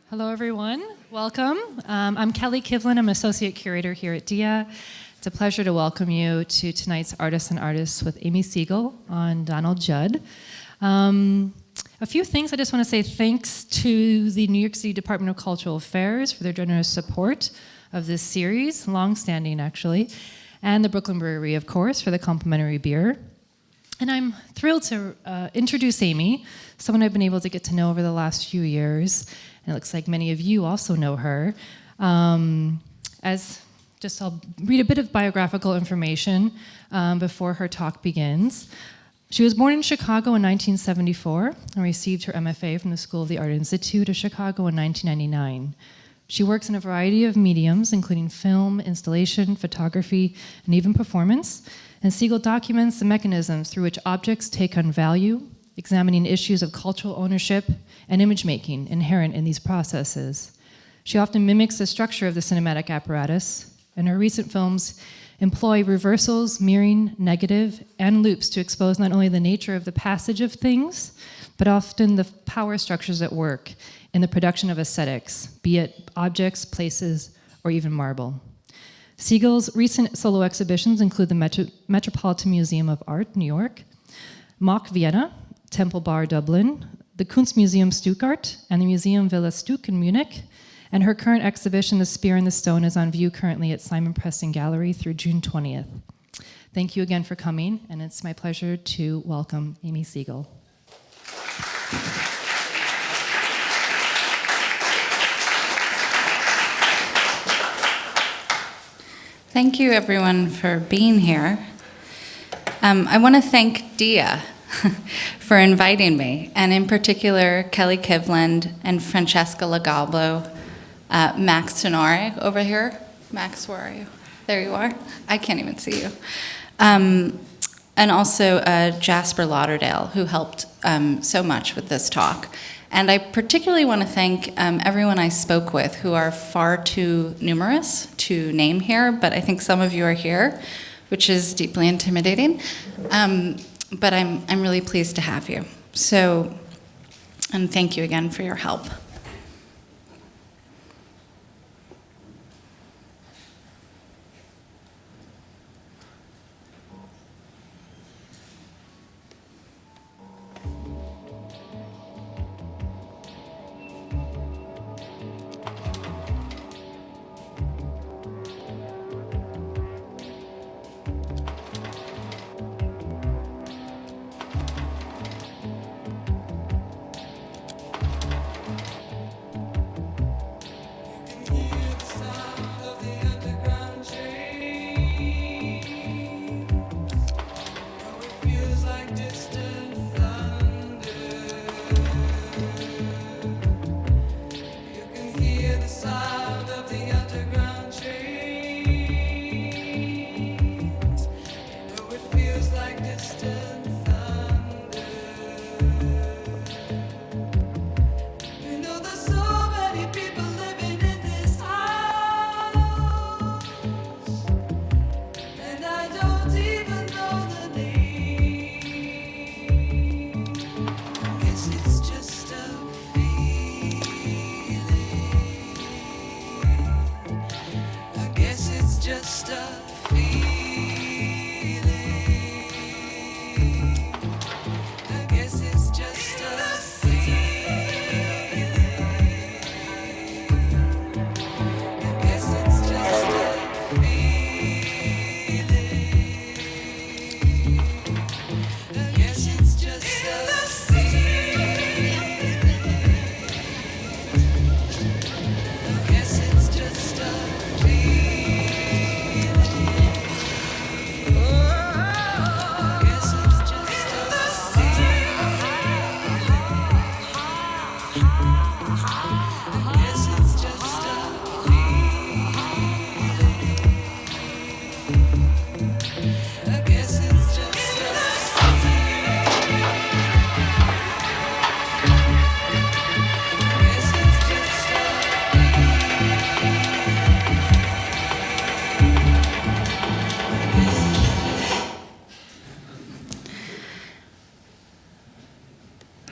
Hello, everyone. Welcome. I'm Kelly Kivlin. I'm an associate curator here at DIA. It's a pleasure to welcome you to tonight's Artists and Artists with Amie Siegel on Donald Judd. A few things I just want to say thanks to the New York City Department of Cultural Affairs for their generous support of this series, long-standing actually, and the Brooklyn Brewery, of course, for the complimentary beer. And I'm thrilled to introduce Amie, someone I've been able to get to know over the last few years. And it looks like many of you also know her. I'll read a bit of biographical information before her talk begins. She was born in Chicago in 1974 and received her MFA from the School of the Art Institute of Chicago in 1999. She works in a variety of mediums, including film, installation, photography, and even performance. And Siegel documents the mechanisms through which objects take on value, examining issues of cultural ownership and image making inherent in these processes. She often mimics the structure of the cinematic apparatus, and her recent films employ reversals, mirroring, negative, and loops to expose not only the nature of the passage of things, but often the power structures at work in the production of aesthetics, be it objects, places, or even marble. Siegel's recent solo exhibitions include the Metropolitan Museum of Art, New York, Mock Vienna, Temple Bar Dublin, the Kunstmuseum Stuttgart, and the Museum Villa Stuck in Munich. And her current exhibition, The Spear and the Stone, is on view currently at Simon Preston Gallery through June 20th. Thank you again for coming, and it's my pleasure to welcome Amie Siegel. Thank you, everyone, for being here. I want to thank DIA for inviting me, and in particular, Kelly Kivland and Francesca Lagalbo, Max Tenore over here. Max, where are you? There you are. I can't even see you. And also Jasper Lauderdale, who helped so much with this talk. And I particularly want to thank everyone I spoke with, who are far too numerous to name here, but I think some of you are here, which is deeply intimidating. But I'm really pleased to have you. So, and thank you again for your help.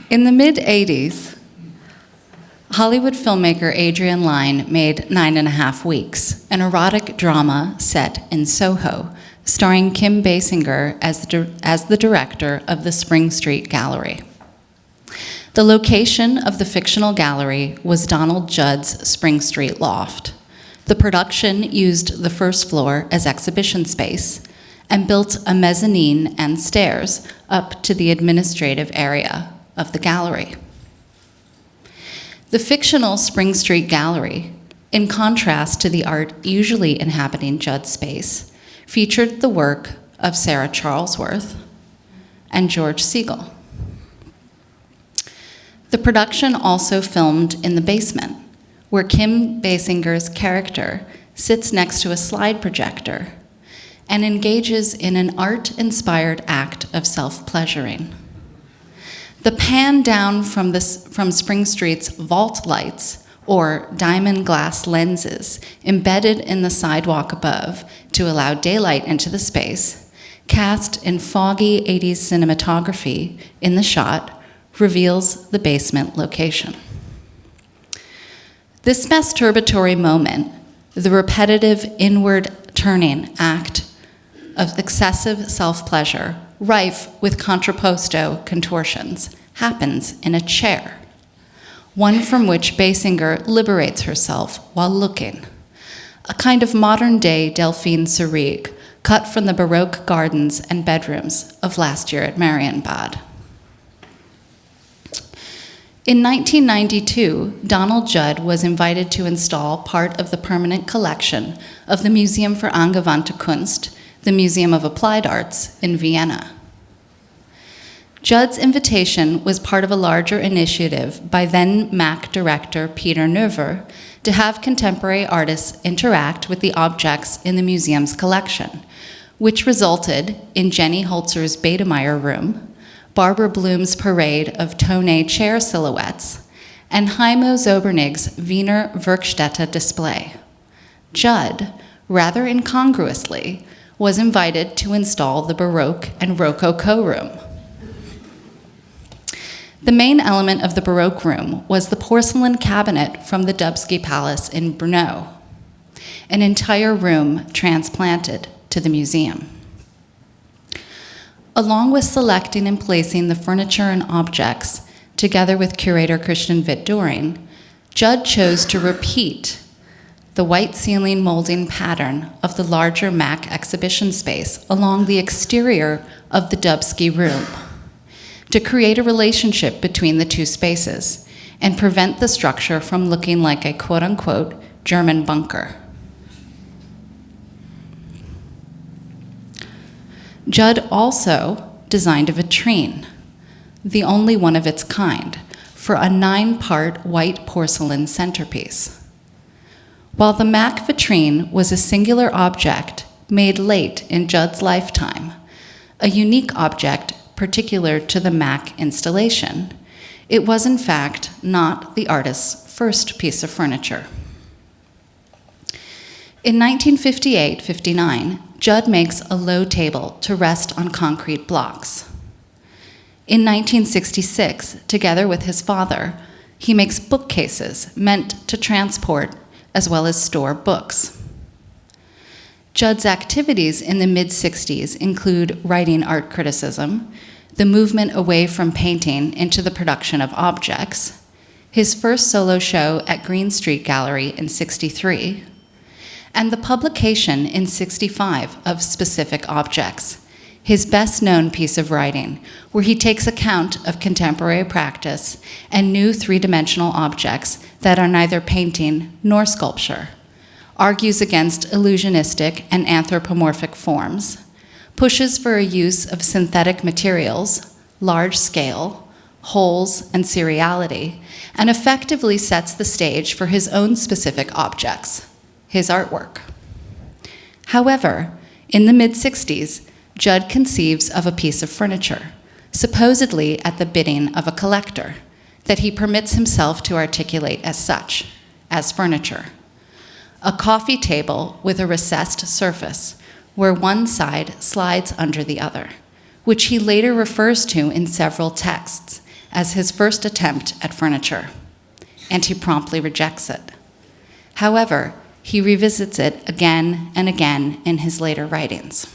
In the mid-'80s, Hollywood filmmaker Adrian Lyne made 9.5 Weeks, an erotic drama set in Soho, starring Kim Basinger as the director of the Spring Street Gallery. The location of the fictional gallery was Donald Judd's Spring Street loft. The production used the first floor as exhibition space and built a mezzanine and stairs up to the administrative area of the gallery. The fictional Spring Street Gallery, in contrast to the art usually inhabiting Judd's space, featured the work of Sarah Charlesworth and George Siegel. The production also filmed in the basement, where Kim Basinger's character sits next to a slide projector and engages in an art-inspired act of self-pleasuring. The pan down from Spring Street's vault lights, or diamond glass lenses embedded in the sidewalk above to allow daylight into the space, cast in foggy 80s cinematography in the shot, reveals the basement location. This masturbatory moment, the repetitive inward turning act of excessive self-pleasure, rife with contrapposto contortions, happens in a chair, one from which Basinger liberates herself while looking, a kind of modern-day Delphine Seyrig, cut from the Baroque gardens and bedrooms of Last Year at Marienbad. In 1992, Donald Judd was invited to install part of the permanent collection of the Museum für Angewandte Kunst, the Museum of Applied Arts in Vienna. Judd's invitation was part of a larger initiative by then MAC director Peter Neuver to have contemporary artists interact with the objects in the museum's collection, which resulted in Jenny Holzer's Bademeyer Room, Barbara Bloom's parade of Tonnet chair silhouettes, and Heimo Zobernig's Wiener Werkstätte display. Judd, rather incongruously, was invited to install the Baroque and Rococo Room. The main element of the Baroque Room was the porcelain cabinet from the Dubsky Palace in Brno, an entire room transplanted to the museum. Along with selecting and placing the furniture and objects, together with curator Christian Witt-Doering, Judd chose to repeat the white ceiling molding pattern of the larger MAC exhibition space along the exterior of the Dubsky Room, to create a relationship between the two spaces and prevent the structure from looking like a quote-unquote German bunker. Judd also designed a vitrine, the only one of its kind, for a 9-part white porcelain centerpiece. While the MAC vitrine was a singular object made late in Judd's lifetime, a unique object particular to the MAC installation, it was in fact not the artist's first piece of furniture. In 1958-59, Judd makes a low table to rest on concrete blocks. In 1966, together with his father, he makes bookcases meant to transport as well as store books. Judd's activities in the mid-60s include writing art criticism, the movement away from painting into the production of objects, his first solo show at Green Street Gallery in '63, and the publication in '65 of Specific Objects, his best-known piece of writing, where he takes account of contemporary practice and new three-dimensional objects that are neither painting nor sculpture, argues against illusionistic and anthropomorphic forms, pushes for a use of synthetic materials, large scale, holes, and seriality, and effectively sets the stage for his own specific objects, his artwork. However, in the mid-60s, Judd conceives of a piece of furniture, supposedly at the bidding of a collector, that he permits himself to articulate as such, as furniture. A coffee table with a recessed surface, where one side slides under the other, which he later refers to in several texts as his first attempt at furniture. and he promptly rejects it. However, he revisits it again and again in his later writings.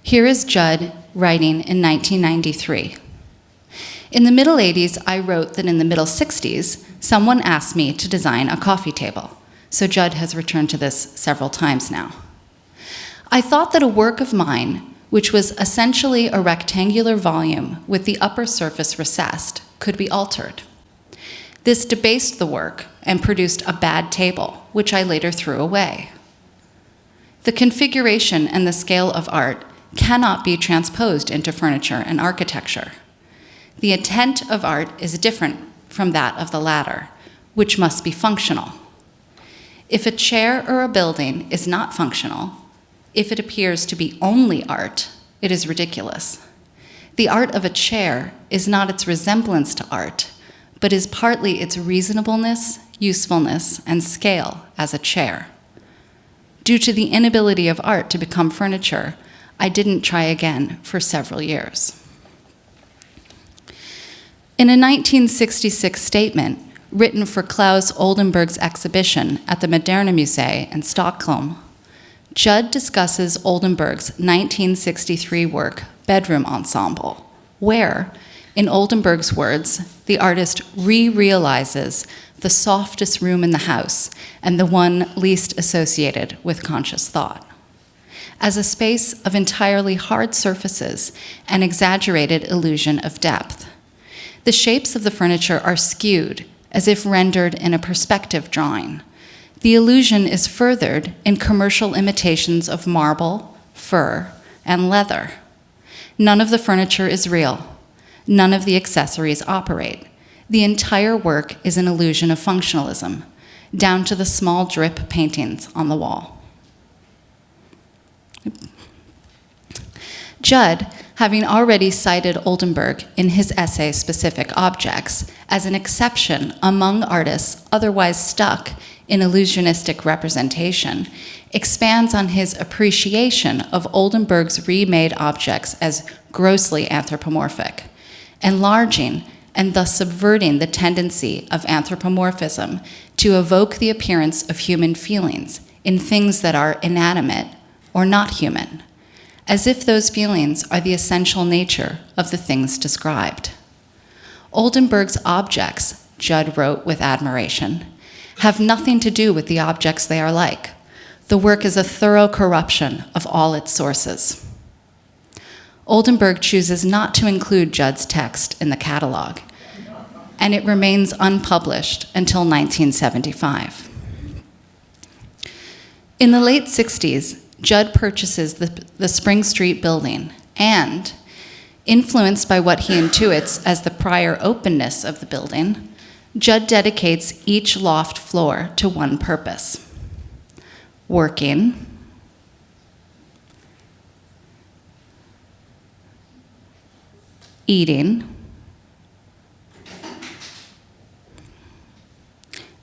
Here is Judd writing in 1993. In the middle 80s, I wrote that in the middle 60s, someone asked me to design a coffee table. So Judd has returned to this several times now. I thought that a work of mine, which was essentially a rectangular volume with the upper surface recessed, could be altered. This debased the work and produced a bad table, which I later threw away. The configuration and the scale of art cannot be transposed into furniture and architecture. The intent of art is different from that of the latter, which must be functional. If a chair or a building is not functional, if it appears to be only art, it is ridiculous. The art of a chair is not its resemblance to art, but is partly its reasonableness, usefulness, and scale as a chair. Due to the inability of art to become furniture, I didn't try again for several years. In a 1966 statement written for Klaus Oldenburg's exhibition at the Moderna Museum in Stockholm, Judd discusses Oldenburg's 1963 work, Bedroom Ensemble, where, in Oldenburg's words, the artist re-realizes the softest room in the house and the one least associated with conscious thought, as a space of entirely hard surfaces and exaggerated illusion of depth. The shapes of the furniture are skewed, as if rendered in a perspective drawing. The illusion is furthered in commercial imitations of marble, fur, and leather. None of the furniture is real. None of the accessories operate. The entire work is an illusion of functionalism, down to the small drip paintings on the wall. Judd, having already cited Oldenburg in his essay Specific Objects as an exception among artists otherwise stuck in illusionistic representation, expands on his appreciation of Oldenburg's remade objects as grossly anthropomorphic, enlarging and thus subverting the tendency of anthropomorphism to evoke the appearance of human feelings in things that are inanimate or not human, as if those feelings are the essential nature of the things described. Oldenburg's objects, Judd wrote with admiration, have nothing to do with the objects they are like. The work is a thorough corruption of all its sources. Oldenburg chooses not to include Judd's text in the catalog, and it remains unpublished until 1975. In the late 60s, Judd purchases the Spring Street building and, influenced by what he intuits as the prior openness of the building, Judd dedicates each loft floor to one purpose: working, eating,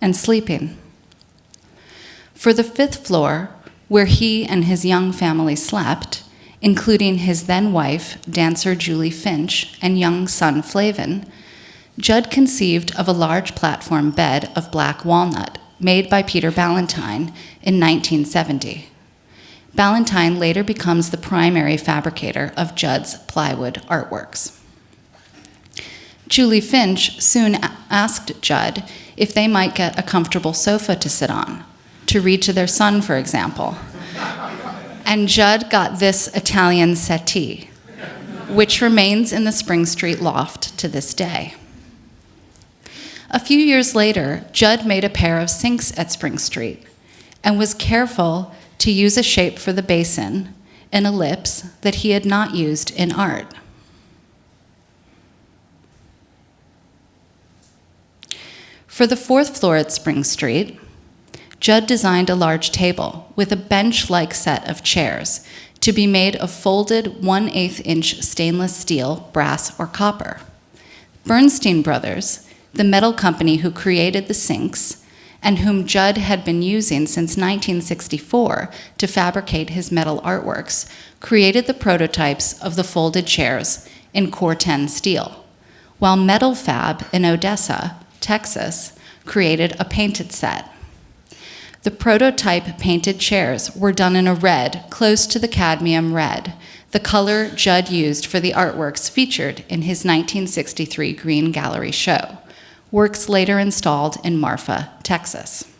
and sleeping. For the fifth floor, where he and his young family slept, including his then-wife, dancer Julie Finch, and young son Flavin, Judd conceived of a large platform bed of black walnut made by Peter Ballantine in 1970. Ballantine later becomes the primary fabricator of Judd's plywood artworks. Julie Finch soon asked Judd if they might get a comfortable sofa to sit on, to read to their son, for example. And Judd got this Italian settee, which remains in the Spring Street loft to this day. A few years later, Judd made a pair of sinks at Spring Street and was careful to use a shape for the basin, an ellipse that he had not used in art. For the fourth floor at Spring Street, Judd designed a large table with a bench-like set of chairs to be made of folded 1/8-inch stainless steel, brass, or copper. Bernstein Brothers, the metal company who created the sinks and whom Judd had been using since 1964 to fabricate his metal artworks, created the prototypes of the folded chairs in Corten steel, while Metal Fab in Odessa, Texas, created a painted set. The prototype painted chairs were done in a red close to the cadmium red, the color Judd used for the artworks featured in his 1963 Green Gallery show, works later installed in Marfa, Texas.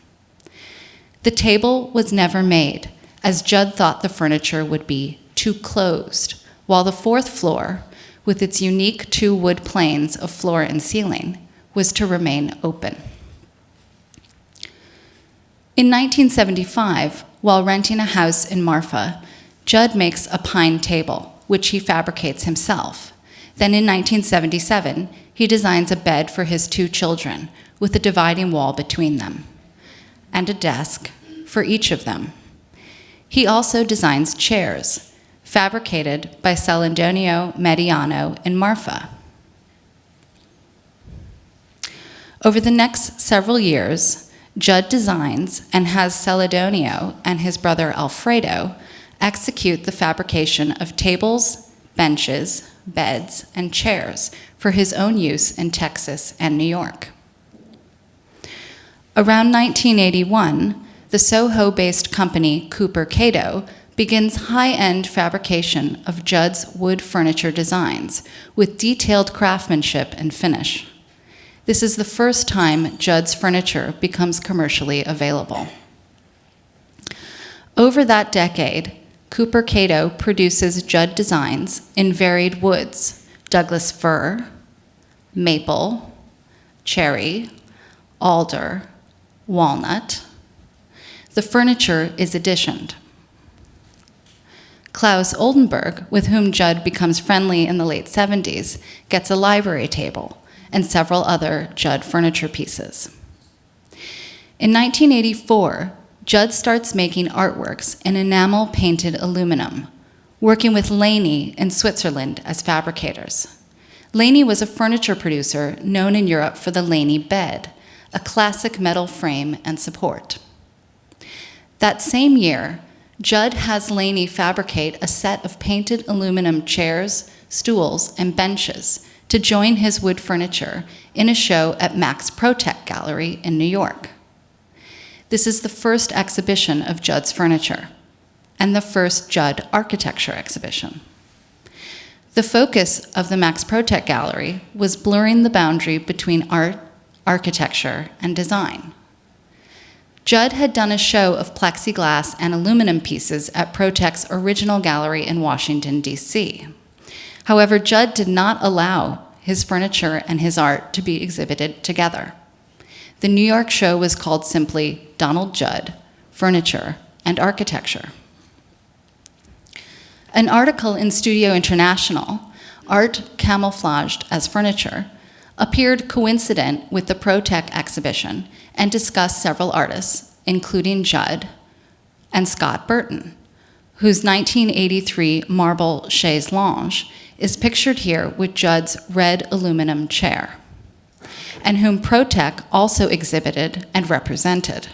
The table was never made, as Judd thought the furniture would be too closed, while the fourth floor, with its unique two wood planes of floor and ceiling, was to remain open. In 1975, while renting a house in Marfa, Judd makes a pine table, which he fabricates himself. Then in 1977, he designs a bed for his two children, with a dividing wall between them, and a desk for each of them. He also designs chairs, fabricated by Celedonio Mediano in Marfa. Over the next several years, Judd designs and has Celedonio and his brother Alfredo execute the fabrication of tables, benches, beds, and chairs for his own use in Texas and New York. Around 1981, the Soho-based company Cooper Cato begins high-end fabrication of Judd's wood furniture designs with detailed craftsmanship and finish. This is the first time Judd's furniture becomes commercially available. Over that decade, Cooper Cato produces Judd designs in varied woods: Douglas fir, maple, cherry, alder, walnut. The furniture is additioned. Klaus Oldenburg, with whom Judd becomes friendly in the late 70s, gets a library table and several other Judd furniture pieces. In 1984, Judd starts making artworks in enamel-painted aluminum, working with Laney in Switzerland as fabricators. Laney was a furniture producer known in Europe for the Laney bed, a classic metal frame and support. That same year, Judd has Laney fabricate a set of painted aluminum chairs, stools, and benches to join his wood furniture in a show at Max Protech Gallery in New York. This is the first exhibition of Judd's furniture, and the first Judd architecture exhibition. The focus of the Max Protech Gallery was blurring the boundary between art, architecture, and design. Judd had done a show of plexiglass and aluminum pieces at Protech's original gallery in Washington, D.C. However, Judd did not allow his furniture and his art to be exhibited together. The New York show was called simply Donald Judd, Furniture and Architecture. An article in Studio International, Art Camouflaged as Furniture, appeared coincident with the Protech exhibition and discussed several artists, including Judd and Scott Burton, whose 1983 marble chaise lounge is pictured here with Judd's red aluminum chair, and whom Protech also exhibited and represented.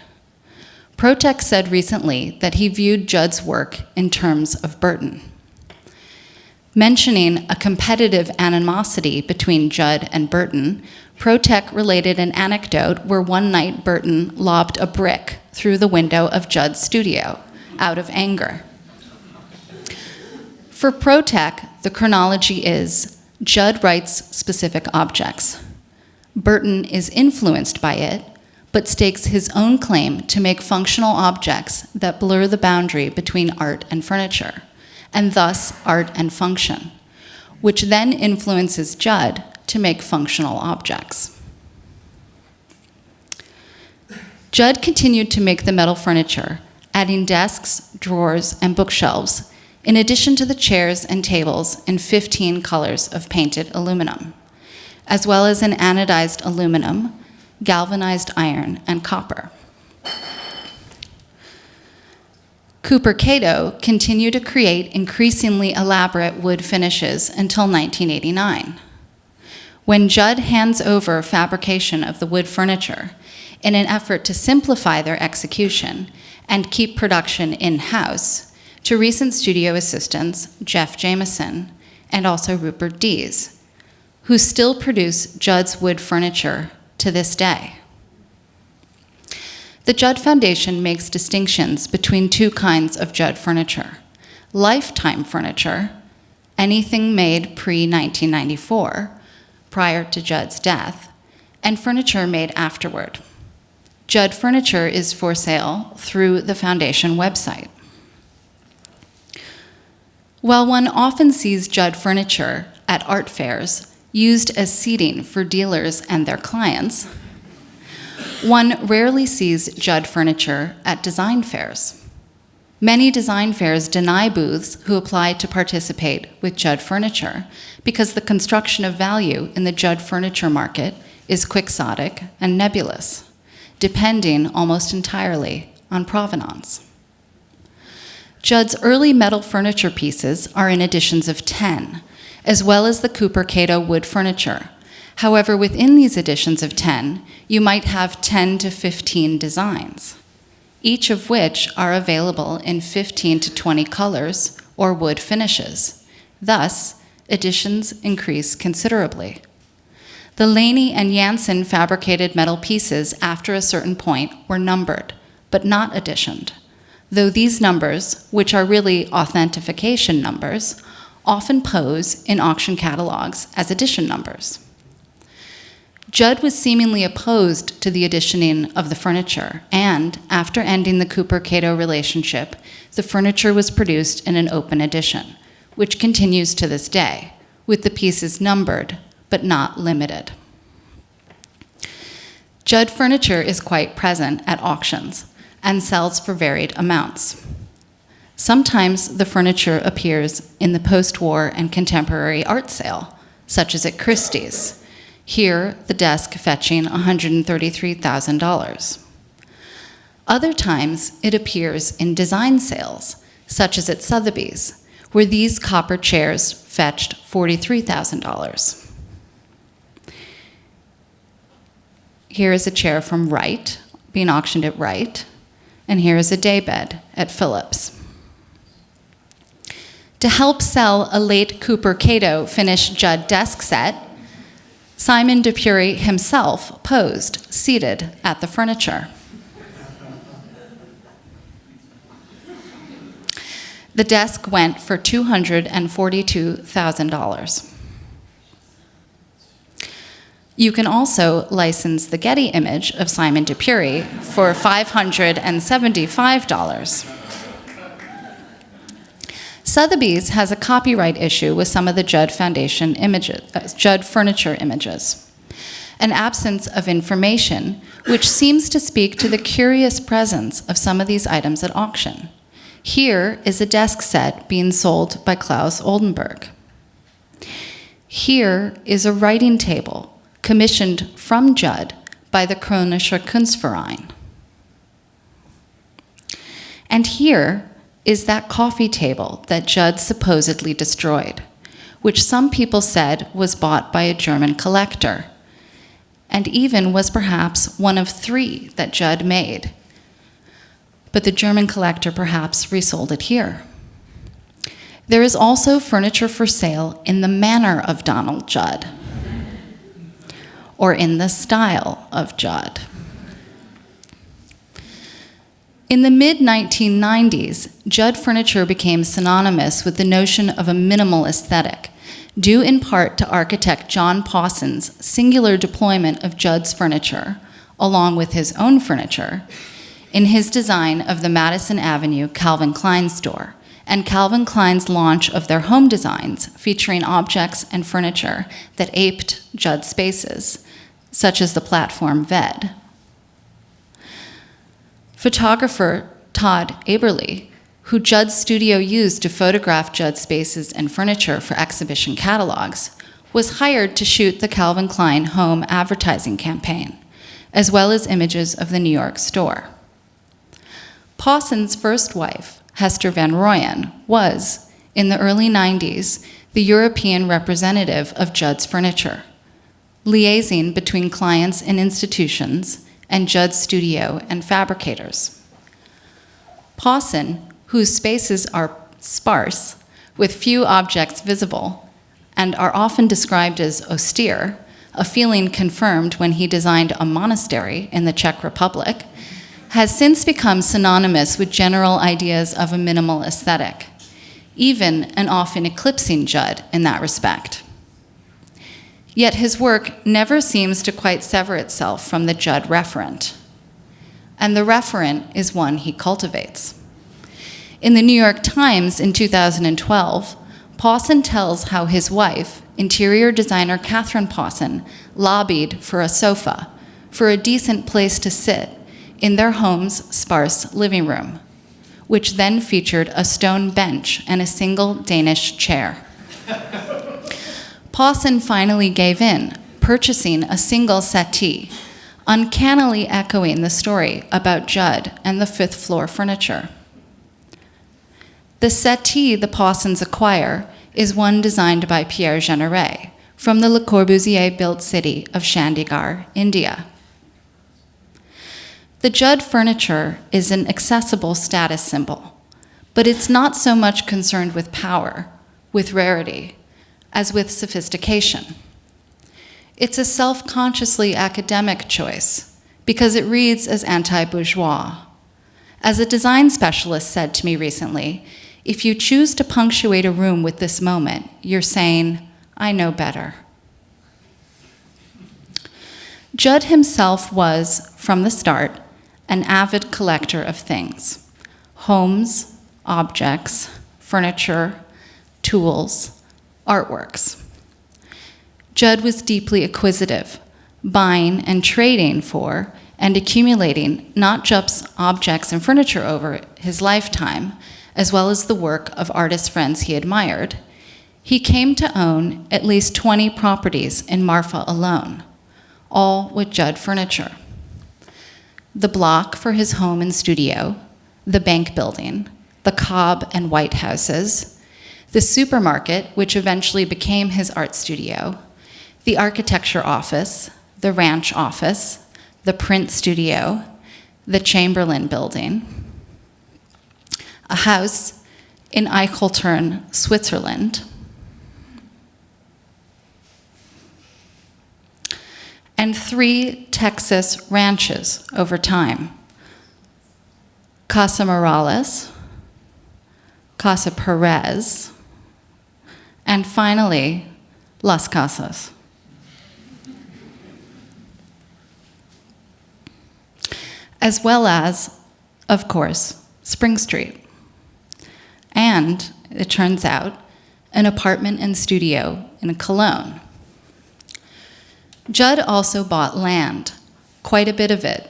Protech said recently that he viewed Judd's work in terms of Burton. Mentioning a competitive animosity between Judd and Burton, Protech related an anecdote where one night Burton lobbed a brick through the window of Judd's studio out of anger. For Protech, the chronology is Judd writes specific objects. Burton is influenced by it, but stakes his own claim to make functional objects that blur the boundary between art and furniture, and thus art and function, which then influences Judd to make functional objects. Judd continued to make the metal furniture, adding desks, drawers, and bookshelves, in addition to the chairs and tables in 15 colors of painted aluminum, as well as in anodized aluminum, galvanized iron, and copper. Cooper Cato continued to create increasingly elaborate wood finishes until 1989. When Judd hands over fabrication of the wood furniture in an effort to simplify their execution and keep production in-house to recent studio assistants Jeff Jameson and also Rupert Dees, who still produce Judd's wood furniture to this day. The Judd Foundation makes distinctions between two kinds of Judd furniture: lifetime furniture, anything made pre-1994, prior to Judd's death, and furniture made afterward. Judd furniture is for sale through the Foundation website. While one often sees Judd furniture at art fairs used as seating for dealers and their clients, one rarely sees Judd furniture at design fairs. Many design fairs deny booths who apply to participate with Judd furniture because the construction of value in the Judd furniture market is quixotic and nebulous, depending almost entirely on provenance. Judd's early metal furniture pieces are in editions of 10, as well as the Cooper Cato wood furniture. However, within these editions of 10, you might have 10 to 15 designs, each of which are available in 15 to 20 colors or wood finishes. Thus, editions increase considerably. The Laney and Janssen fabricated metal pieces after a certain point were numbered, but not editioned, though these numbers, which are really authentication numbers, often pose in auction catalogs as edition numbers. Judd was seemingly opposed to the editioning of the furniture, and after ending the Cooper-Cato relationship, the furniture was produced in an open edition, which continues to this day, with the pieces numbered but not limited. Judd furniture is quite present at auctions and sells for varied amounts. Sometimes the furniture appears in the post-war and contemporary art sale, such as at Christie's. Here, the desk fetching $133,000. Other times, it appears in design sales, such as at Sotheby's, where these copper chairs fetched $43,000. Here is a chair from Wright, being auctioned at Wright, and here is a daybed at Phillips. To help sell a late Cooper-Cato finished Judd desk set, Simon DePury himself posed, seated at the furniture. The desk went for $242,000. You can also license the Getty image of Simon DePury for $575. Sotheby's has a copyright issue with some of the Judd Foundation images, Judd furniture images, an absence of information which seems to speak to the curious presence of some of these items at auction. Here is a desk set being sold by Klaus Oldenburg. Here is a writing table commissioned from Judd by the Kronischer Kunstverein. And here is that coffee table that Judd supposedly destroyed, which some people said was bought by a German collector, and even was perhaps one of 3 that Judd made. But the German collector perhaps resold it here. There is also furniture for sale in the manner of Donald Judd, or in the style of Judd. In the mid-1990s, Judd furniture became synonymous with the notion of a minimal aesthetic, due in part to architect John Pawson's singular deployment of Judd's furniture, along with his own furniture, in his design of the Madison Avenue Calvin Klein store, and Calvin Klein's launch of their home designs featuring objects and furniture that aped Judd spaces, such as the platform Ved. Photographer Todd Aberle, who Judd's studio used to photograph Judd's spaces and furniture for exhibition catalogs, was hired to shoot the Calvin Klein home advertising campaign, as well as images of the New York store. Pawson's first wife, Hester Van Rooyen, was, in the early 90s, the European representative of Judd's furniture, liaising between clients and institutions and Judd's studio and fabricators. Pawson, whose spaces are sparse, with few objects visible, and are often described as austere, a feeling confirmed when he designed a monastery in the Czech Republic, has since become synonymous with general ideas of a minimal aesthetic, even and often eclipsing Judd in that respect. Yet his work never seems to quite sever itself from the Judd referent, and the referent is one he cultivates. In the New York Times in 2012, Pawson tells how his wife, interior designer Catherine Pawson, lobbied for a sofa, for a decent place to sit, in their home's sparse living room, which then featured a stone bench and a single Danish chair. Pawson finally gave in, purchasing a single settee, uncannily echoing the story about Judd and the fifth-floor furniture. The settee the Pawsons acquire is one designed by Pierre Jeanneret from the Le Corbusier-built city of Chandigarh, India. The Judd furniture is an accessible status symbol, but it's not so much concerned with power, with rarity, as with sophistication. It's a self-consciously academic choice because it reads as anti-bourgeois. As a design specialist said to me recently, if you choose to punctuate a room with this moment, you're saying, I know better. Judd himself was, from the start, an avid collector of things: homes, objects, furniture, tools, artworks. Judd was deeply acquisitive, buying and trading for and accumulating not just objects and furniture over his lifetime, as well as the work of artist friends he admired. He came to own at least 20 properties in Marfa alone, all with Judd furniture. The block for his home and studio, the bank building, the Cobb and White houses, the supermarket, which eventually became his art studio, the architecture office, the ranch office, the print studio, the Chamberlain building, a house in Eichelturn, Switzerland, and 3 Texas ranches over time: Casa Morales, Casa Perez, and finally, Las Casas. As well as, of course, Spring Street. And, it turns out, an apartment and studio in Cologne. Judd also bought land, quite a bit of it,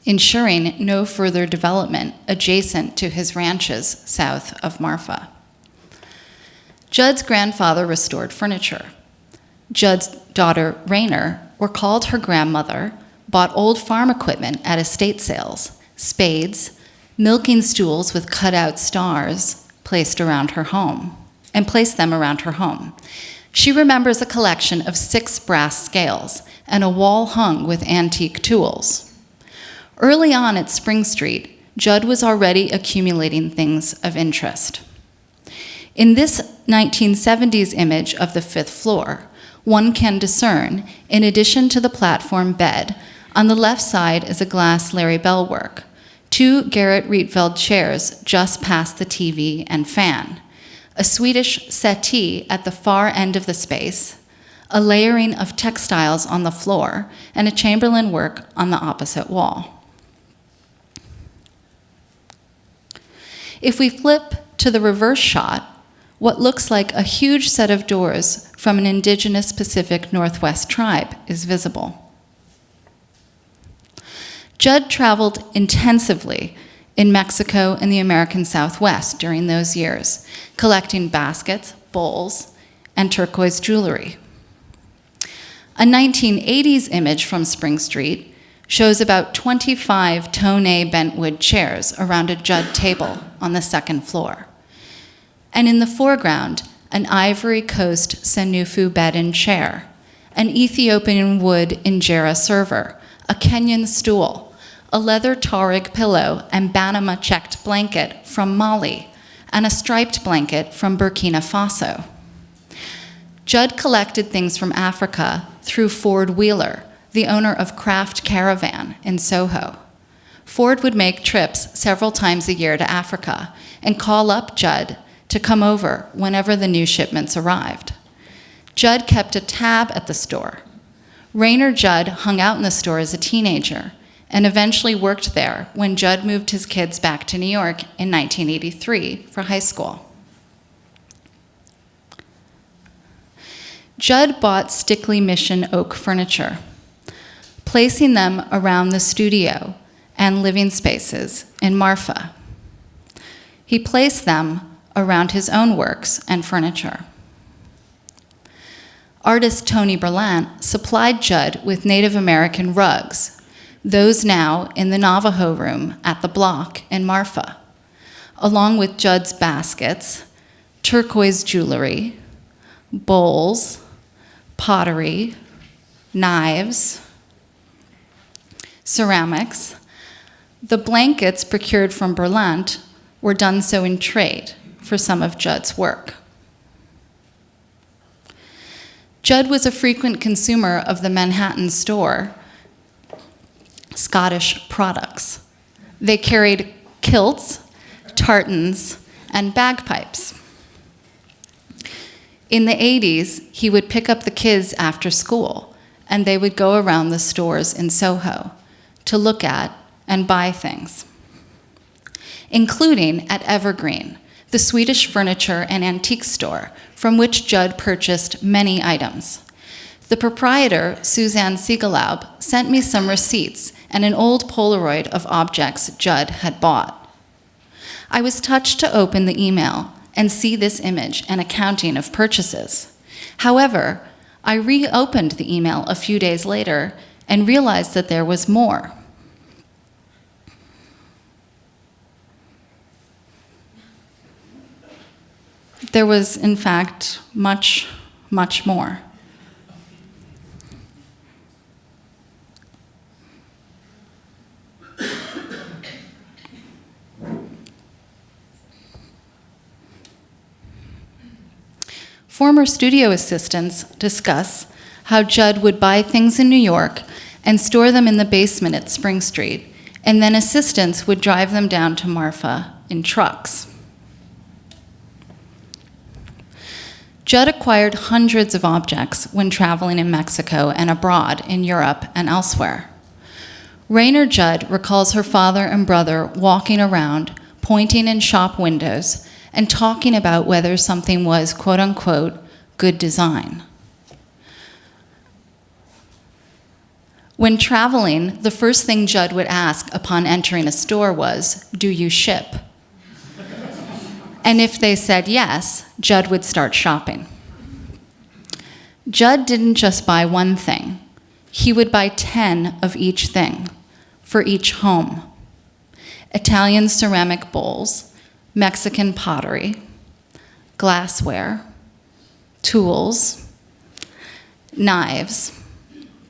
ensuring no further development adjacent to his ranches south of Marfa. Judd's grandfather restored furniture. Judd's daughter, Rainer, recalled her grandmother bought old farm equipment at estate sales: spades, milking stools with cut-out stars placed them around her home. She remembers a collection of 6 brass scales and a wall hung with antique tools. Early on at Spring Street, Judd was already accumulating things of interest. In this 1970s image of the 5th floor, one can discern, in addition to the platform bed, on the left side is a glass Larry Bell work, 2 Gerrit Rietveld chairs just past the TV and fan, a Swedish settee at the far end of the space, a layering of textiles on the floor, and a Chamberlain work on the opposite wall. If we flip to the reverse shot, what looks like a huge set of doors from an indigenous Pacific Northwest tribe is visible. Judd traveled intensively in Mexico and the American Southwest during those years, collecting baskets, bowls, and turquoise jewelry. A 1980s image from Spring Street shows about 25 Tonnet bentwood chairs around a Judd table on the 2nd floor. And in the foreground, an Ivory Coast Senufu bed and chair, an Ethiopian wood injera server, a Kenyan stool, a leather Tuareg pillow and Banama checked blanket from Mali, and a striped blanket from Burkina Faso. Judd collected things from Africa through Ford Wheeler, the owner of Craft Caravan in Soho. Ford would make trips several times a year to Africa and call up Judd to come over whenever the new shipments arrived. Judd kept a tab at the store. Raynor Judd hung out in the store as a teenager and eventually worked there when Judd moved his kids back to New York in 1983 for high school. Judd bought Stickley Mission oak furniture, placing them around the studio and living spaces in Marfa. He placed them around his own works and furniture. Artist Tony Berlant supplied Judd with Native American rugs, those now in the Navajo Room at the Block in Marfa, along with Judd's baskets, turquoise jewelry, bowls, pottery, knives, ceramics. The blankets procured from Berlant were done so in trade for some of Judd's work. Judd was a frequent consumer of the Manhattan store Scottish products. They carried kilts, tartans, and bagpipes. In the 80s, he would pick up the kids after school, and they would go around the stores in Soho to look at and buy things, including at Evergreen, the Swedish furniture and antique store from which Judd purchased many items. The proprietor, Suzanne Siegel, sent me some receipts and an old Polaroid of objects Judd had bought. I was touched to open the email and see this image and accounting of purchases. However, I reopened the email a few days later and realized that there was more. There was, in fact, much, much more. Former studio assistants discuss how Judd would buy things in New York and store them in the basement at Spring Street, and then assistants would drive them down to Marfa in trucks. Judd acquired hundreds of objects when traveling in Mexico and abroad in Europe and elsewhere. Raynor Judd recalls her father and brother walking around, pointing in shop windows, and talking about whether something was, quote unquote, good design. When traveling, the first thing Judd would ask upon entering a store was, "Do you ship?" And if they said yes, Judd would start shopping. Judd didn't just buy one thing. He would buy 10 of each thing for each home. Italian ceramic bowls, Mexican pottery, glassware, tools, knives,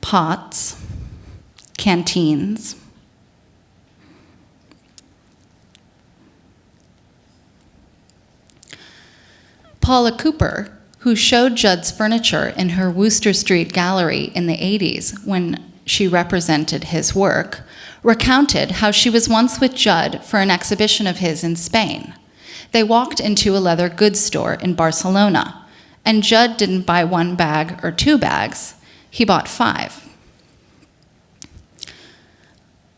pots, canteens. Paula Cooper, who showed Judd's furniture in her Wooster Street gallery in the 80s when she represented his work, recounted how she was once with Judd for an exhibition of his in Spain. They walked into a leather goods store in Barcelona, and Judd didn't buy one bag or 2 bags, he bought 5.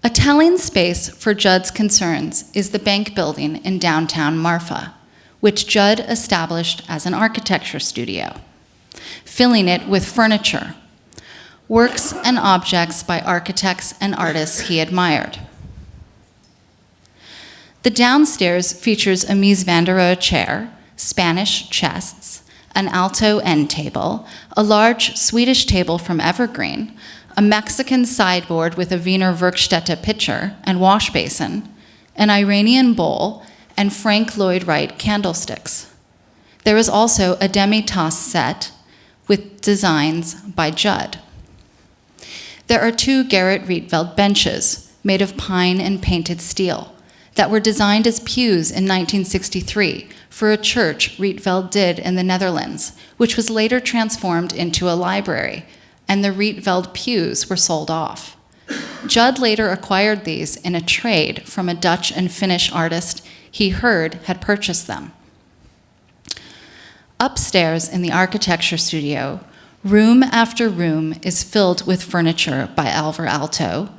A telling space for Judd's concerns is the bank building in downtown Marfa, which Judd established as an architecture studio, filling it with furniture, works and objects by architects and artists he admired. The downstairs features a Mies van der Rohe chair, Spanish chests, an alto end table, a large Swedish table from Evergreen, a Mexican sideboard with a Wiener Werkstätte pitcher and wash basin, an Iranian bowl, and Frank Lloyd Wright candlesticks. There is also a demi-tasse set with designs by Judd. There are 2 Gerrit Rietveld benches made of pine and painted steel that were designed as pews in 1963 for a church Rietveld did in the Netherlands, which was later transformed into a library, and the Rietveld pews were sold off. Judd later acquired these in a trade from a Dutch and Finnish artist he heard had purchased them. Upstairs in the architecture studio, room after room is filled with furniture by Alvar Aalto,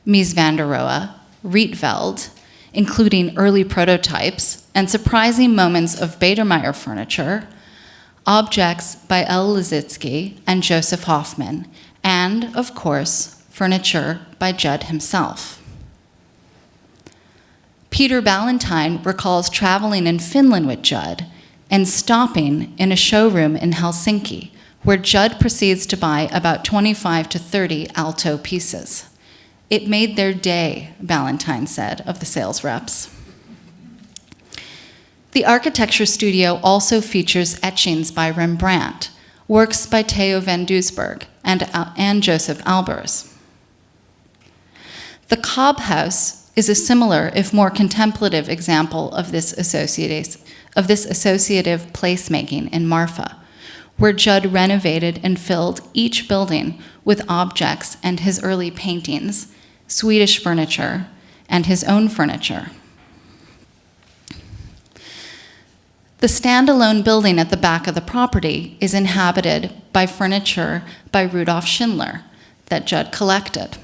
Mies van der Rohe, Rietveld, including early prototypes and surprising moments of Biedermeier furniture, objects by L. Lissitzky and Joseph Hoffman, and, of course, furniture by Judd himself. Peter Ballantine recalls traveling in Finland with Judd and stopping in a showroom in Helsinki, where Judd proceeds to buy about 25 to 30 Aalto pieces. It made their day, Ballantine said of the sales reps. The architecture studio also features etchings by Rembrandt, works by Theo van Doesburg and Joseph Albers. The Cobb House is a similar, if more contemplative, example of this associative placemaking in Marfa, where Judd renovated and filled each building with objects and his early paintings, Swedish furniture, and his own furniture. The standalone building at the back of the property is inhabited by furniture by Rudolf Schindler that Judd collected.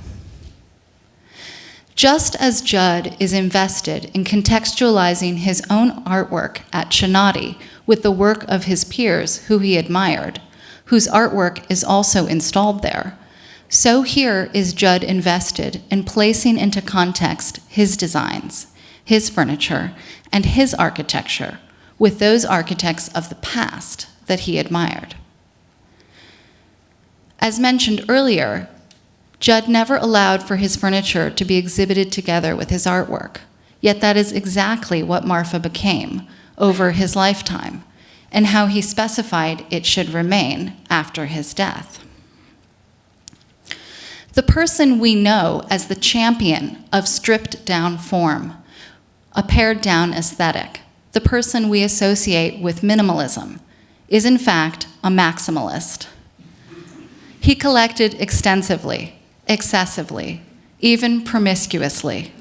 Just as Judd is invested in contextualizing his own artwork at Chinati with the work of his peers who he admired, whose artwork is also installed there, so here is Judd invested in placing into context his designs, his furniture, and his architecture with those architects of the past that he admired. As mentioned earlier, Judd never allowed for his furniture to be exhibited together with his artwork, yet that is exactly what Marfa became over his lifetime, and how he specified it should remain after his death. The person we know as the champion of stripped-down form, a pared-down aesthetic, the person we associate with minimalism, is in fact a maximalist. He collected extensively, excessively, even promiscuously,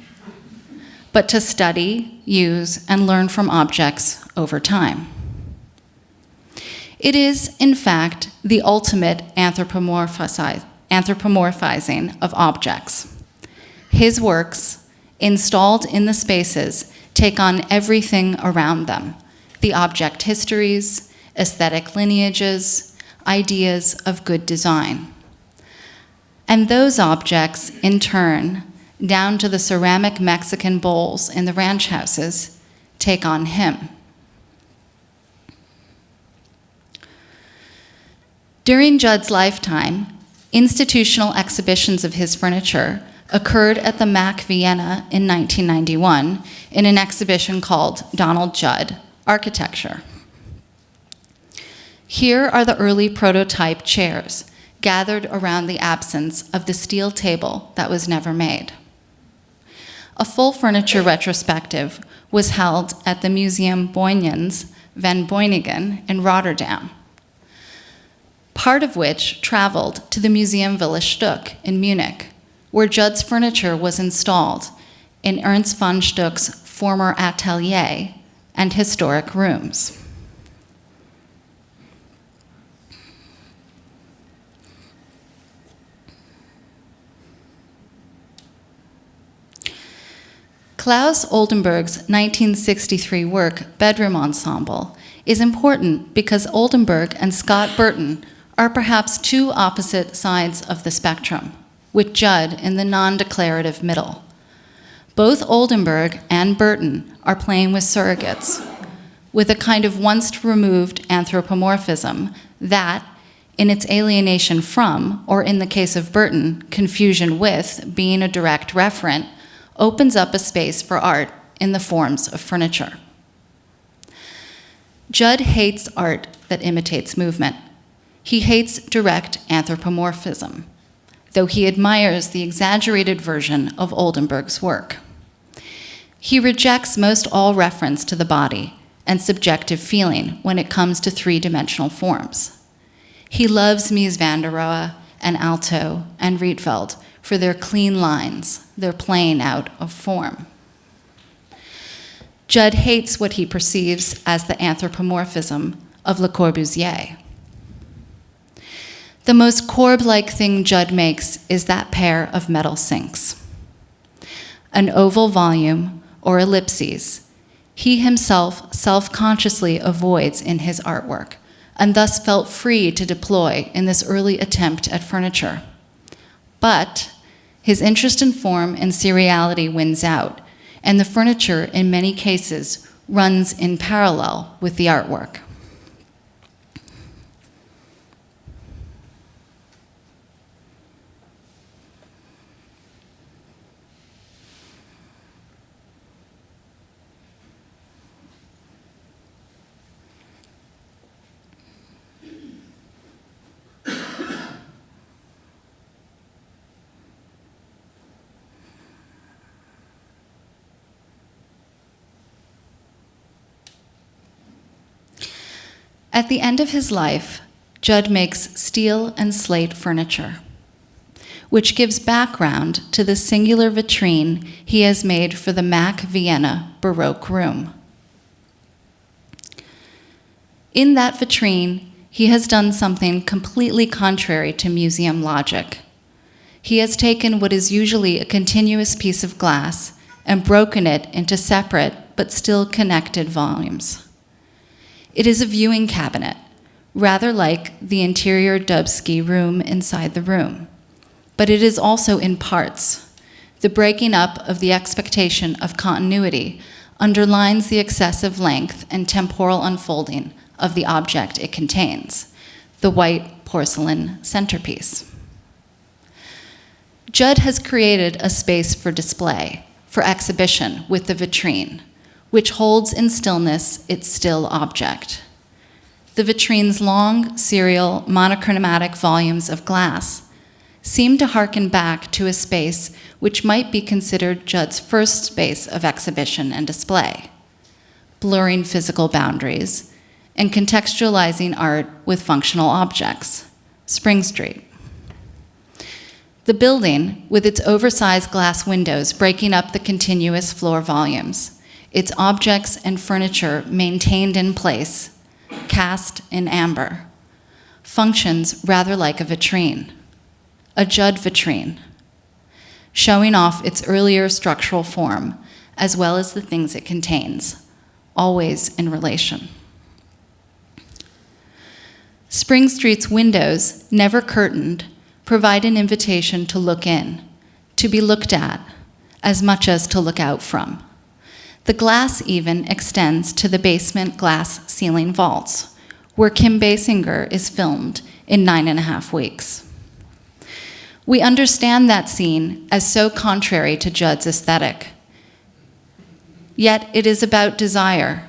but to study, use, and learn from objects over time. It is, in fact, the ultimate anthropomorphizing of objects. His works, installed in the spaces, take on everything around them, the object histories, aesthetic lineages, ideas of good design. And those objects, in turn, down to the ceramic Mexican bowls in the ranch houses, take on him. During Judd's lifetime, institutional exhibitions of his furniture occurred at the MAC Vienna in 1991 in an exhibition called Donald Judd, Architecture. Here are the early prototype chairs gathered around the absence of the steel table that was never made. A full furniture retrospective was held at the Museum Boijens van Beuningen in Rotterdam, part of which traveled to the Museum Villa Stuck in Munich, where Judd's furniture was installed in Ernst von Stuck's former atelier and historic rooms. Klaus Oldenburg's 1963 work, Bedroom Ensemble, is important because Oldenburg and Scott Burton are perhaps two opposite sides of the spectrum, with Judd in the non-declarative middle. Both Oldenburg and Burton are playing with surrogates, with a kind of once-removed anthropomorphism that, in its alienation from, or in the case of Burton, confusion with, being a direct referent, opens up a space for art in the forms of furniture. Judd hates art that imitates movement. He hates direct anthropomorphism, though he admires the exaggerated version of Oldenburg's work. He rejects most all reference to the body and subjective feeling when it comes to three-dimensional forms. He loves Mies van der Rohe and Alto and Rietveld for their clean lines, their playing out of form. Judd hates what he perceives as the anthropomorphism of Le Corbusier. The most Corb-like thing Judd makes is that pair of metal sinks. An oval volume, or ellipses, he himself self-consciously avoids in his artwork, and thus felt free to deploy in this early attempt at furniture. But his interest in form and seriality wins out, and the furniture, in many cases, runs in parallel with the artwork. At the end of his life, Judd makes steel and slate furniture, which gives background to the singular vitrine he has made for the Mack Vienna Baroque Room. In that vitrine, he has done something completely contrary to museum logic. He has taken what is usually a continuous piece of glass and broken it into separate but still connected volumes. It is a viewing cabinet, rather like the interior Dubsky room inside the room. But it is also in parts. The breaking up of the expectation of continuity underlines the excessive length and temporal unfolding of the object it contains, the white porcelain centerpiece. Judd has created a space for display, for exhibition with the vitrine, which holds in stillness its still object. The vitrine's long, serial, monochromatic volumes of glass seem to harken back to a space which might be considered Judd's first space of exhibition and display, blurring physical boundaries and contextualizing art with functional objects, Spring Street. The building, with its oversized glass windows breaking up the continuous floor volumes, its objects and furniture maintained in place, cast in amber, functions rather like a vitrine, a Judd vitrine, showing off its earlier structural form as well as the things it contains, always in relation. Spring Street's windows, never curtained, provide an invitation to look in, to be looked at, as much as to look out from. The glass even extends to the basement glass ceiling vaults, where Kim Basinger is filmed in 9.5 weeks. We understand that scene as so contrary to Judd's aesthetic. Yet it is about desire,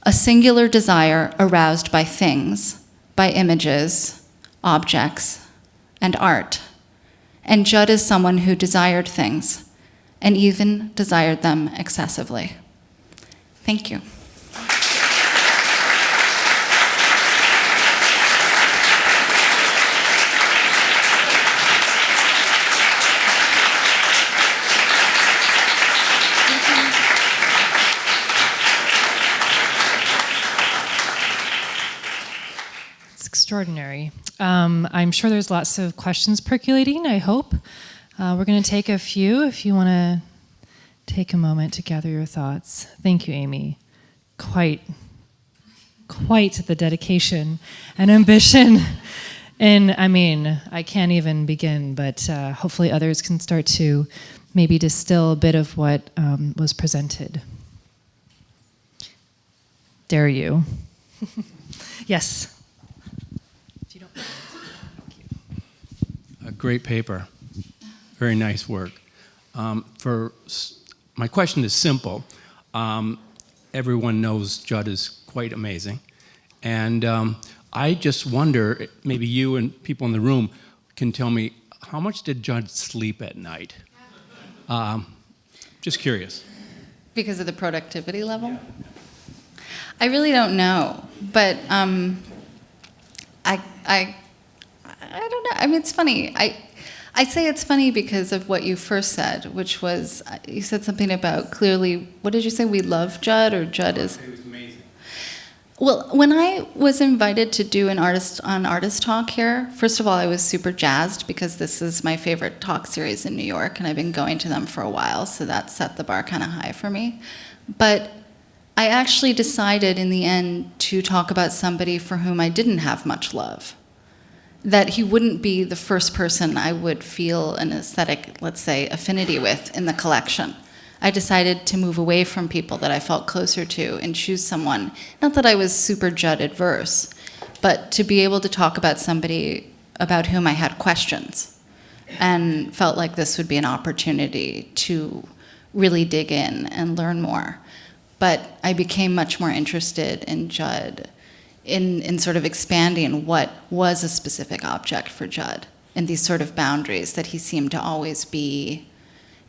a singular desire aroused by things, by images, objects, and art. And Judd is someone who desired things, and even desired them excessively. Thank you. It's extraordinary. I'm sure there's lots of questions percolating, I hope. We're going to take a few if you want to take a moment to gather your thoughts. Thank you, Amie. Quite the dedication and ambition. And I mean, I can't even begin, but hopefully others can start to maybe distill a bit of what was presented. Dare you? Yes. If you don't mind. Thank you. A great paper. Very nice work. My question is simple. Everyone knows Judd is quite amazing. And I just wonder, maybe you and people in the room can tell me, how much did Judd sleep at night? Just curious. Because of the productivity level? I really don't know, but I don't know. I mean, it's funny. I say it's funny because of what you first said, which was you said something about clearly. What did you say? We love Judd, or Judd is. It was amazing. Well, when I was invited to do an artist talk here, first of all, I was super jazzed because this is my favorite talk series in New York, and I've been going to them for a while, so that set the bar kind of high for me. But I actually decided in the end to talk about somebody for whom I didn't have much love. That he wouldn't be the first person I would feel an aesthetic, let's say, affinity with in the collection. I decided to move away from people that I felt closer to and choose someone, not that I was super Judd adverse, but to be able to talk about somebody about whom I had questions and felt like this would be an opportunity to really dig in and learn more. But I became much more interested in Judd, in sort of expanding what was a specific object for Judd and these sort of boundaries that he seemed to always be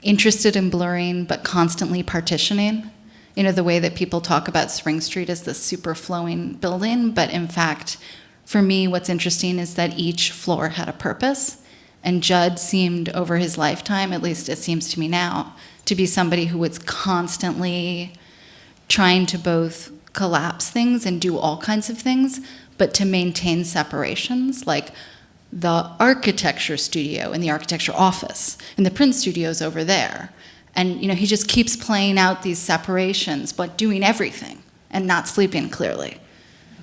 interested in blurring but constantly partitioning. You know, the way that people talk about Spring Street as this super flowing building, but in fact, for me, what's interesting is that each floor had a purpose, and Judd seemed over his lifetime, at least it seems to me now, to be somebody who was constantly trying to both collapse things and do all kinds of things, but to maintain separations, like the architecture studio and the architecture office, and the print studio's over there. And he just keeps playing out these separations, but doing everything and not sleeping clearly.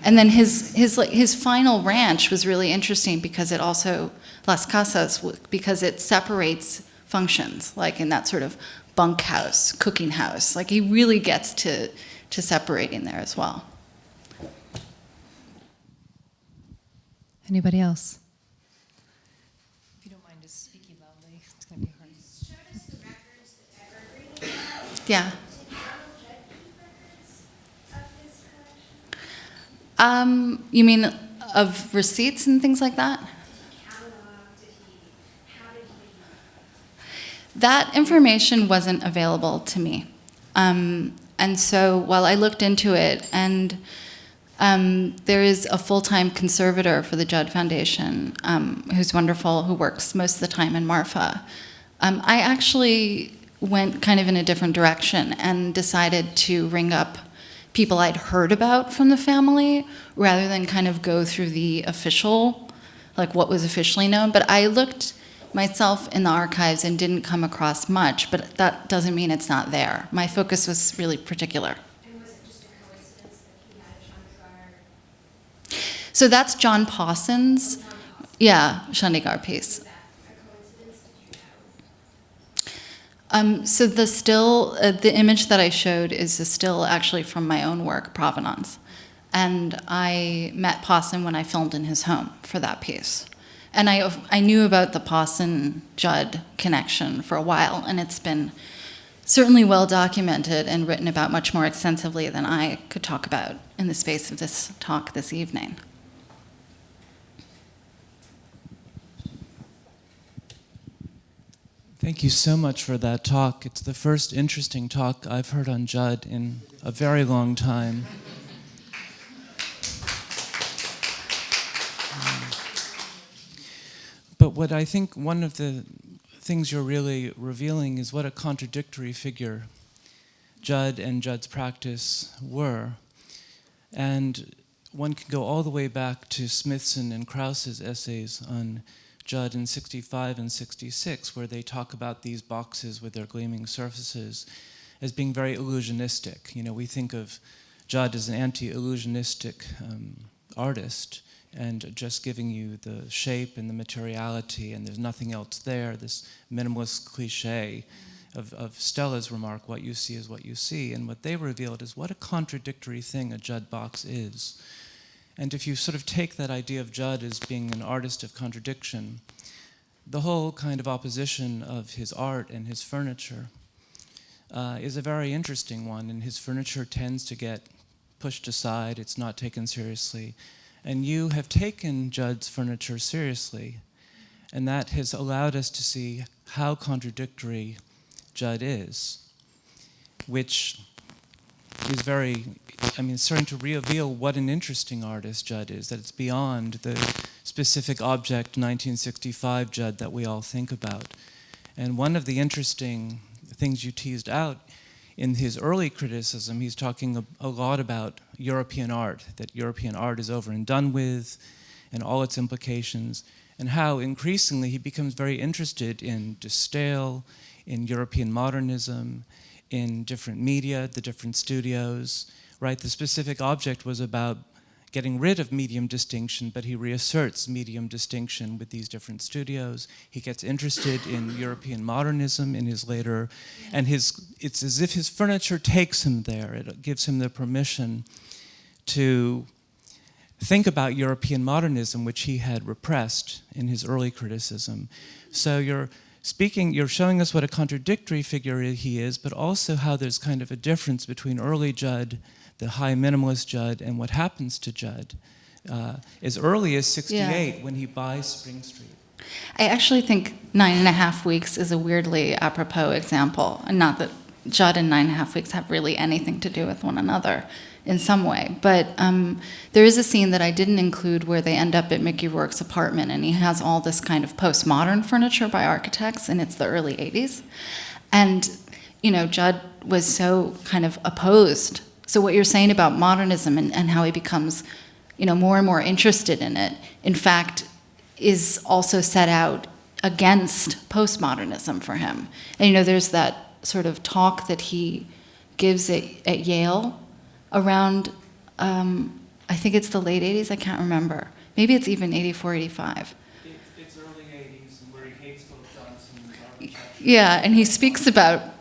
And then his final ranch was really interesting because it also, Las Casas, because it separates functions, like in that sort of bunkhouse, cooking house. Like he really gets to separating there as well. Anybody else? If you don't mind just speaking loudly, it's going to be hard. Showed us the records that Evergreen. Yeah. Did Donald Judd keep records of his collection? You mean of receipts and things like that? Catalog, how did he? That information wasn't available to me. And so while I looked into it, and there is a full-time conservator for the Judd Foundation who's wonderful, who works most of the time in Marfa. I actually went kind of in a different direction and decided to ring up people I'd heard about from the family rather than kind of go through the official, like what was officially known. But I looked myself in the archives and didn't come across much, but that doesn't mean it's not there. My focus was really particular. And was it just a coincidence that he had a Chandgar? So that's John Pawson's, yeah, Chandigarh piece. Was that a coincidence? Did you know? So the still, the image that I showed is a still actually from my own work, Provenance. And I met Pawson when I filmed in his home for that piece. And I knew about the Pawson-Judd connection for a while, and it's been certainly well documented and written about much more extensively than I could talk about in the space of this talk this evening. Thank you so much for that talk. It's the first interesting talk I've heard on Judd in a very long time. But what I think one of the things you're really revealing is what a contradictory figure Judd and Judd's practice were. And one can go all the way back to Smithson and Krauss's essays on Judd in 65 and 66, where they talk about these boxes with their gleaming surfaces as being very illusionistic. We think of Judd as an anti-illusionistic artist, and just giving you the shape and the materiality, and there's nothing else there, this minimalist cliche of Stella's remark, what you see is what you see. And what they revealed is what a contradictory thing a Judd box is. And if you sort of take that idea of Judd as being an artist of contradiction, the whole kind of opposition of his art and his furniture is a very interesting one. And his furniture tends to get pushed aside, it's not taken seriously. And you have taken Judd's furniture seriously, and that has allowed us to see how contradictory Judd is, which is very, starting to reveal what an interesting artist Judd is, that it's beyond the specific object 1965 Judd that we all think about. And one of the interesting things you teased out in his early criticism, he's talking a lot about European art, that European art is over and done with, and all its implications, and how increasingly he becomes very interested in de Stijl, in European modernism, in different media, the different studios, right? The specific object was about getting rid of medium distinction, but he reasserts medium distinction with these different studios. He gets interested in European modernism in his later, and it's as if his furniture takes him there. It gives him the permission to think about European modernism, which he had repressed in his early criticism. So you're showing us what a contradictory figure he is, but also how there's kind of a difference between early Judd, the high minimalist Judd, and what happens to Judd as early as 68 when he buys Spring Street. I actually think 9.5 Weeks is a weirdly apropos example. And not that Judd and 9.5 Weeks have really anything to do with one another in some way. But there is a scene that I didn't include where they end up at Mickey Rourke's apartment, and he has all this kind of postmodern furniture by architects, and it's the early 80s. And, Judd was so kind of opposed. So what you're saying about modernism and how he becomes, more and more interested in it, in fact, is also set out against postmodernism for him. And, there's that sort of talk that he gives at Yale around, I think it's the late 80s, I can't remember. Maybe it's even 84, 85. It's early 80s, and where he hates both Johnson's architecture. Yeah, and he speaks about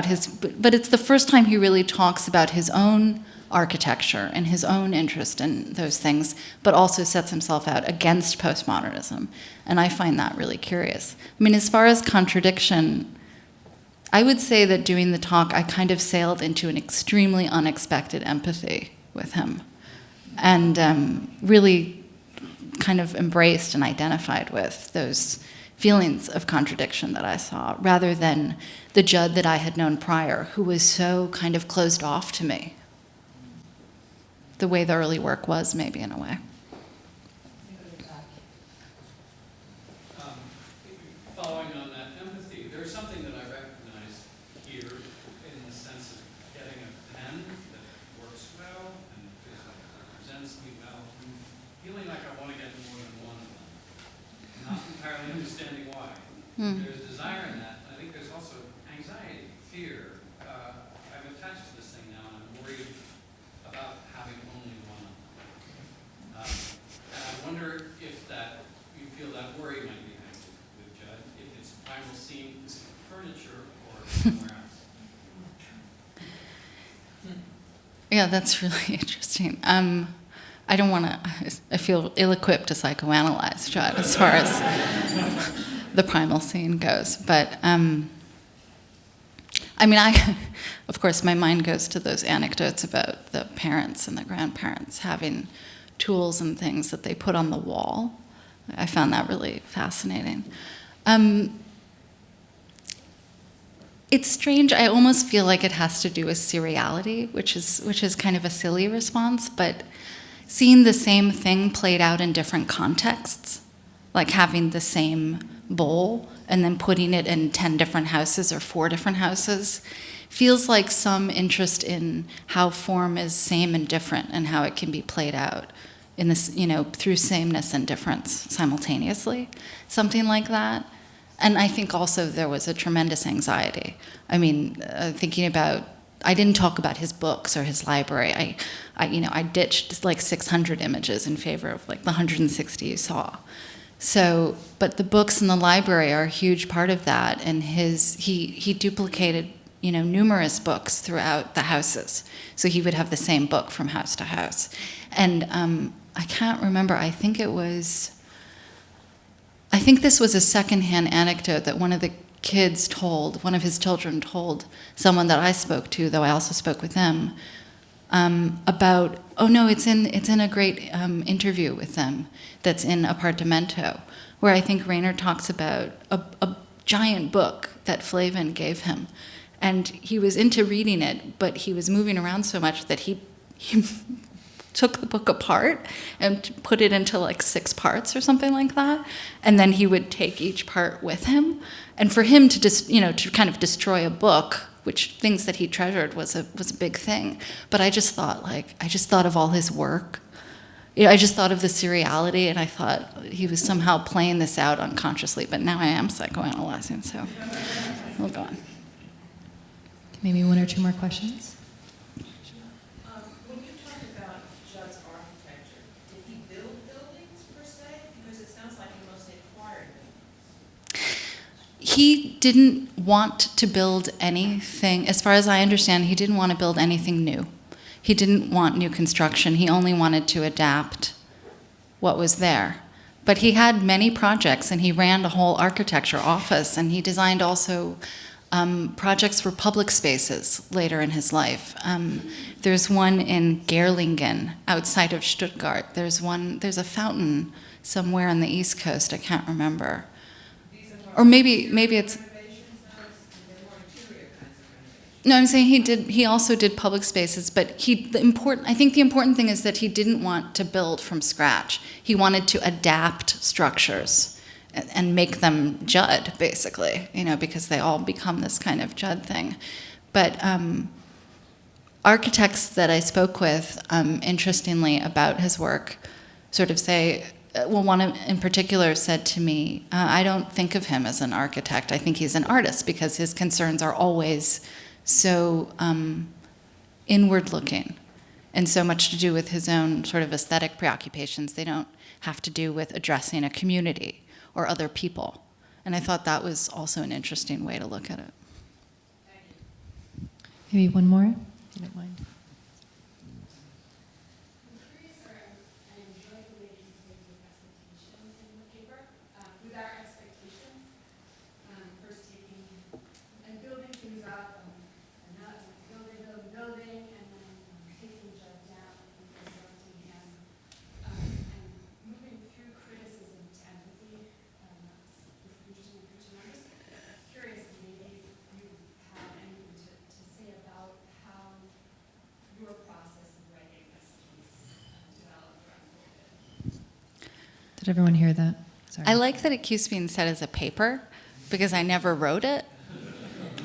his, but it's the first time he really talks about his own architecture and his own interest in those things, but also sets himself out against postmodernism. And I find that really curious. As far as contradiction, I would say that doing the talk, I kind of sailed into an extremely unexpected empathy with him, and really kind of embraced and identified with those feelings of contradiction that I saw, rather than the Judd that I had known prior, who was so kind of closed off to me, the way the early work was, maybe, in a way. Following on that empathy, there's something that I recognize here in the sense of getting a pen that works well and feels like it represents me well, and feeling like I want to get more than one of them, not entirely understanding why. There's desire in that. I think there's also anxiety, fear. I'm attached to this thing now, and I'm worried about having only one of them. And I wonder if you feel that worry might be active with Judd, if it's primal scene furniture or somewhere else. Yeah, that's really interesting. I don't want to, I feel ill-equipped to psychoanalyze Judd as far as the primal scene goes. But, of course, my mind goes to those anecdotes about the parents and the grandparents having tools and things that they put on the wall. I found that really fascinating. It's strange. I almost feel like it has to do with seriality, which is kind of a silly response, but seeing the same thing played out in different contexts, like having the same bowl and then putting it in 10 different houses or 4 different houses, feels like some interest in how form is same and different and how it can be played out in this, through sameness and difference simultaneously, something like that. And I think also there was a tremendous anxiety. Thinking about, I didn't talk about his books or his library. I ditched like 600 images in favor of like the 160 you saw. So, but the books in the library are a huge part of that, and he duplicated, numerous books throughout the houses. So he would have the same book from house to house. And I can't remember, I think this was a secondhand anecdote that one of his children told someone that I spoke to, though I also spoke with them, about, it's in a great interview with them that's in Apartamento, where I think Rainer talks about a giant book that Flavin gave him, And he was into reading it, but he was moving around so much that he took the book apart and put it into like 6 parts or something like that. And then he would take each part with him. And for him to to kind of destroy a book, which things that he treasured was a big thing. But I just thought of all his work. I just thought of the seriality, and I thought he was somehow playing this out unconsciously. But now I am psychoanalyzing, so we'll go on. Maybe 1 or 2 more questions. When you talk about Judd's architecture, did he build buildings per se? Because it sounds like he mostly acquired them. He didn't want to build anything, as far as I understand, he didn't want to build anything new. He didn't want new construction. He only wanted to adapt what was there. But he had many projects, and he ran a whole architecture office, and he designed also projects for public spaces later in his life. There's one in Gerlingen, outside of Stuttgart. There's a fountain somewhere on the East Coast, I can't remember. Or maybe it's... No, I'm saying he also did public spaces, but I think the important thing is that he didn't want to build from scratch. He wanted to adapt structures and make them Judd, basically, because they all become this kind of Judd thing. But architects that I spoke with, interestingly, about his work, sort of say, one in particular said to me, I don't think of him as an architect. I think he's an artist, because his concerns are always so inward-looking and so much to do with his own sort of aesthetic preoccupations. They don't have to do with addressing a community or other people. And I thought that was also an interesting way to look at it. Maybe 1 more, if you don't mind. I'm curious, or I enjoyed the way you played with expectations in the paper. With our expectations, first taking and building things up, and not building, and then taking Judd down and constructing him, and moving through criticism to empathy. It's interesting. I'm just curious if maybe you have anything to say about how your process of writing this piece developed or unfolded. Did everyone hear that? Sorry. I like that it keeps being said as a paper, because I never wrote it.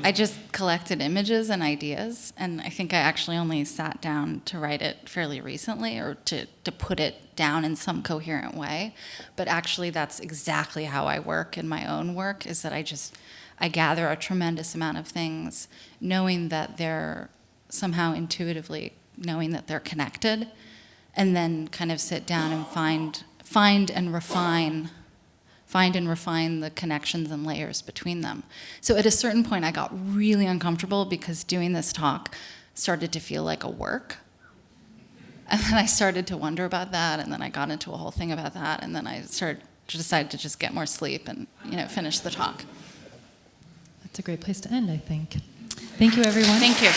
I just collected images and ideas, and I think I actually only sat down to write it fairly recently, or to put it down in some coherent way. But actually, that's exactly how I work in my own work, is that I gather a tremendous amount of things, knowing that they're somehow intuitively, knowing that they're connected, and then kind of sit down and find and refine the connections and layers between them. So at a certain point, I got really uncomfortable, because doing this talk started to feel like a work. And then I started to wonder about that, and then I got into a whole thing about that, and then I decided to just get more sleep and finish the talk. That's a great place to end, I think. Thank you, everyone. Thank you.